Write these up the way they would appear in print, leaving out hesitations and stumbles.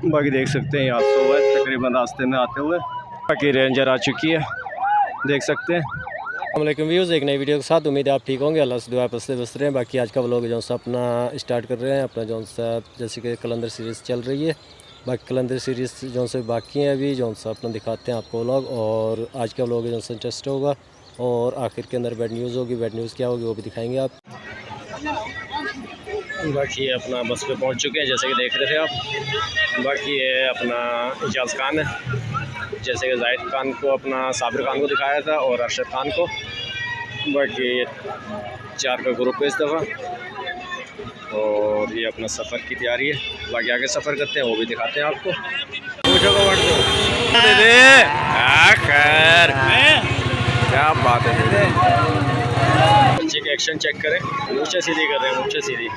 बाकी देख सकते हैं यहाँ सुबह तकरीबन रास्ते में आते हुए बाकी रेंजर आ चुकी है, देख सकते हैं। अस्सलाम व्यूज़, एक नई वीडियो के साथ उम्मीद है आप ठीक होंगे। अल्लाह से दुआ बसते बस रहे हैं। बाकी आज का व्लॉग जो सा अपना स्टार्ट कर रहे हैं अपना जो सा जैसे कि कलंदर सीरीज़ चल रही है। बाकी कलंदर सीरीज़ जो से बाकी हैं अभी जो सा अपना दिखाते हैं आपको व्लॉग। और आज का व्लॉग जो सा इंटरेस्ट होगा और आखिर के अंदर बैड न्यूज़ होगी। बैड न्यूज़ क्या होगी वो भी दिखाएंगे आप। बाकी ये अपना बस पे पहुंच चुके हैं जैसे कि देख रहे थे आप। बाकी ये अपना इजाज़ खान है, जैसे कि जाहिद खान को अपना साबिर खान को दिखाया था और अरशद खान को। बाकी 4 का ग्रुप है इस दफ़ा और ये अपना सफ़र की तैयारी है। बाकी आगे सफ़र करते हैं वो भी दिखाते हैं आपको। क्या बात है, बच्चे का एक्शन चेक करें, मूछें सीधी कर रहे हैं, मूछें सीधी।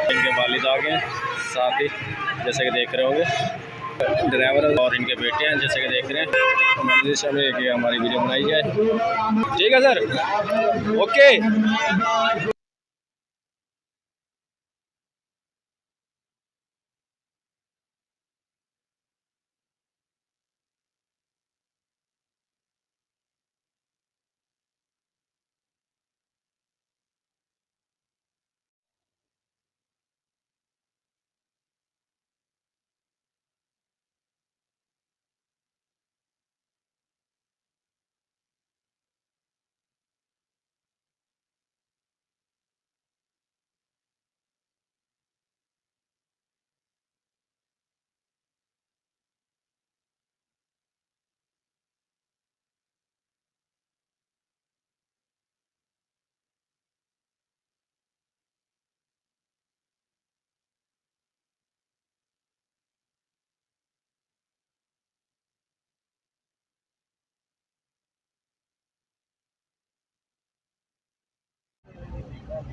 इनके वालिद आ गए साथ ही जैसे कि देख रहे होंगे, ड्राइवर और इनके बेटे हैं जैसे कि देख रहे हैं। मर्जी से हमें कि हमारी वीडियो बनाई जाए, ठीक है सर, ओके।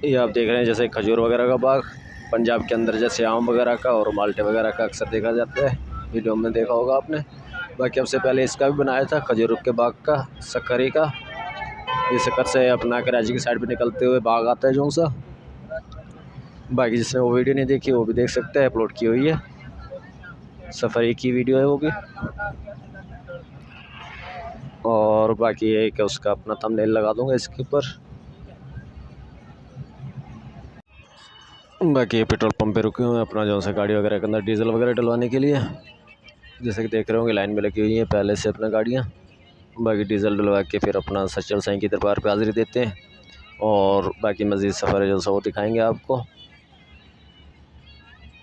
ये आप देख रहे हैं जैसे खजूर वगैरह का बाग पंजाब के अंदर, जैसे आम वगैरह का और माल्टे वगैरह का अक्सर देखा जाता है, वीडियो में देखा होगा आपने। बाकी सबसे पहले इसका भी बनाया था खजूर के बाग का, सकरी का। ये शक्कर से अपना कराची की साइड पे निकलते हुए बाग आता है जो सा। बाकी जिसने वो वीडियो नहीं देखी वो भी देख सकते हैं, अपलोड की हुई है, सफारी की वीडियो है वो भी। और बाकी ये कि उसका अपना थंबनेल लगा दूंगा इसके ऊपर। बाकी ये पेट्रोल पंप पे रुके हुए हैं अपना जो सा गाड़ी वगैरह के अंदर डीजल वगैरह डलवाने के लिए। जैसे कि देख रहे होंगे लाइन में लगी हुई हैं पहले से अपना गाड़ियाँ। बाकी डीजल डलवा के फिर अपना सच्चल साईं की दरबार पे हाज़िरी देते हैं और बाकी मज़ीद सफ़र है जो सा वो दिखाएँगे आपको।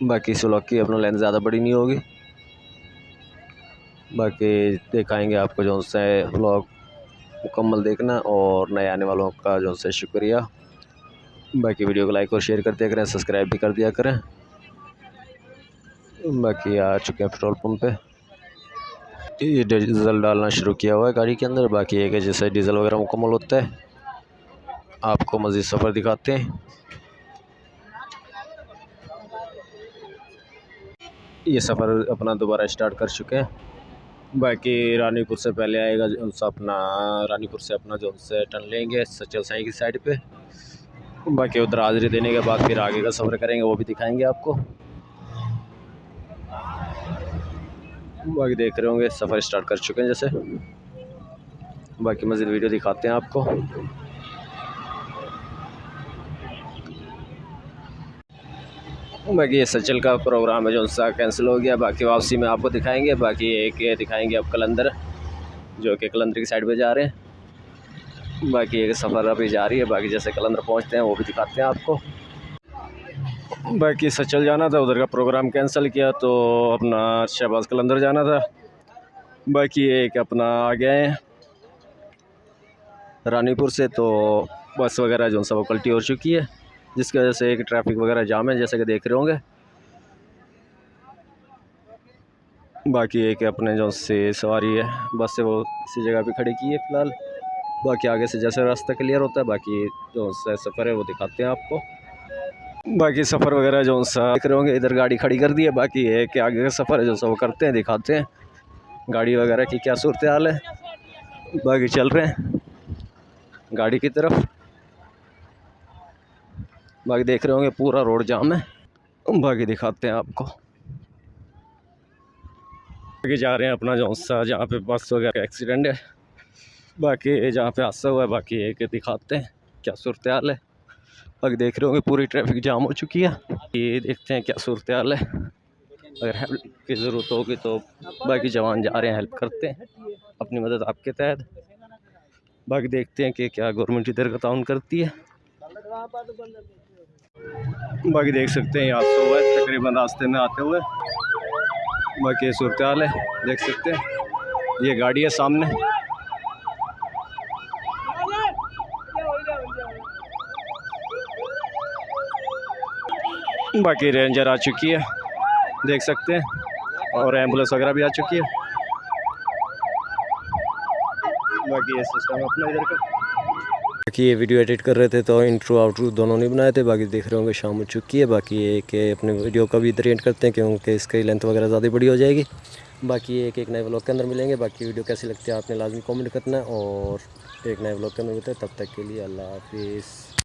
बाकी इस व्लॉग की अपना लेंथ ज़्यादा बड़ी नहीं होगी, बाकी दिखाएँगे आपको जो सा व्लॉग मुकम्मल देखना। और नए आने वालों का जो सा शुक्रिया। बाकी वीडियो को लाइक और शेयर करते करें, सब्सक्राइब भी कर दिया करें। बाकी आ चुके हैं पेट्रोल पंप पे, ये डीज़ल डालना शुरू किया हुआ है गाड़ी के अंदर। बाकी एक है जैसे डीज़ल वगैरह मुकम्मल होता है आपको मज़ीद सफ़र दिखाते हैं। ये सफ़र अपना दोबारा स्टार्ट कर चुके हैं। बाकी रानीपुर से पहले आएगा जो सा अपना, रानीपुर से अपना जो से टर्न लेंगे सच्चल साईं की साइड पे। बाकी उधर हाज़िरी देने के बाद फिर आगे का सफ़र करेंगे वो भी दिखाएंगे आपको। बाकी देख रहे होंगे सफ़र स्टार्ट कर चुके हैं जैसे। बाकी मज़ीद वीडियो दिखाते हैं आपको। बाकी ये सचल का प्रोग्राम है जो सा कैंसिल हो गया, बाकी वापसी में आपको दिखाएंगे। बाकी एक ये दिखाएंगे अब कलंदर, जो कि कलंदर की साइड पे जा रहे हैं। बाकी एक सफ़र अभी जारी है, बाकी जैसे कलंदर पहुंचते हैं वो भी दिखाते हैं आपको। बाकी सचल जाना था, उधर का प्रोग्राम कैंसिल किया तो अपना शहबाज कलंदर जाना था। बाकी एक अपना आ गए हैं रानीपुर से, तो बस वगैरह जो सा वो पलटी हो चुकी है जिसकी वजह से एक ट्रैफिक वगैरह जाम है जैसे कि देख रहे होंगे। बाकी एक अपने जो से सवारी है बस से वो इसी जगह पे खड़ी की है फ़िलहाल। बाकी आगे से जैसे रास्ता क्लियर होता है बाकी जो सा सफ़र है वो दिखाते हैं आपको। बाकी सफ़र वगैरह जो सा देख रहे होंगे, इधर गाड़ी खड़ी कर दी है। बाकी है कि आगे का सफ़र है जो सा वो करते हैं, दिखाते हैं गाड़ी वगैरह की क्या सूरत हाल है। बाकी चल रहे हैं गाड़ी की तरफ। बाकी देख रहे होंगे पूरा रोड जाम है बाकी दिखाते हैं आपको। आगे जा रहे हैं अपना जो सा जहाँ पे बस वगैरह का एक्सीडेंट है, बाकी जहाँ पे हादसा हुआ है, बाकी एक दिखाते हैं क्या सूरत हाल है। बाकी देख रहे होंगे पूरी ट्रैफिक जाम हो चुकी है। ये देखते हैं क्या सूरत हाल है, अगर हेल्प की ज़रूरत होगी तो बाकी जवान जा रहे हैं, हेल्प करते हैं अपनी मदद आपके तहत। बाकी देखते हैं कि क्या गवर्नमेंट इधर का ताउन करती है। बाकी देख सकते हैं यहाँ से हुआ है तकरीबन रास्ते में आते हुए। बाकी ये सूरत हाल है, देख सकते हैं ये गाड़ी है सामने। बाकी रेंजर आ चुकी है, देख सकते हैं, और एम्बुलेंस वगैरह भी आ चुकी है। बाकी ये सिस्टम अपना इधर का। बाकी ये वीडियो एडिट कर रहे थे तो इंट्रो आउट्रो दोनों नहीं बनाए थे। बाकी देख रहे होंगे शाम हो चुकी है। बाकी एक अपने वीडियो का भी इधर एंड करते हैं क्योंकि इसकी लेंथ वगैरह ज़्यादा बड़ी हो जाएगी। बाकी एक नए व्लॉग के अंदर मिलेंगे। बाकी वीडियो कैसी लगती है आपने लाजमी कमेंट करना है, और एक नए व्लॉग के अंदर मिलते हैं। तब तक के लिए अल्लाह हाफिज़।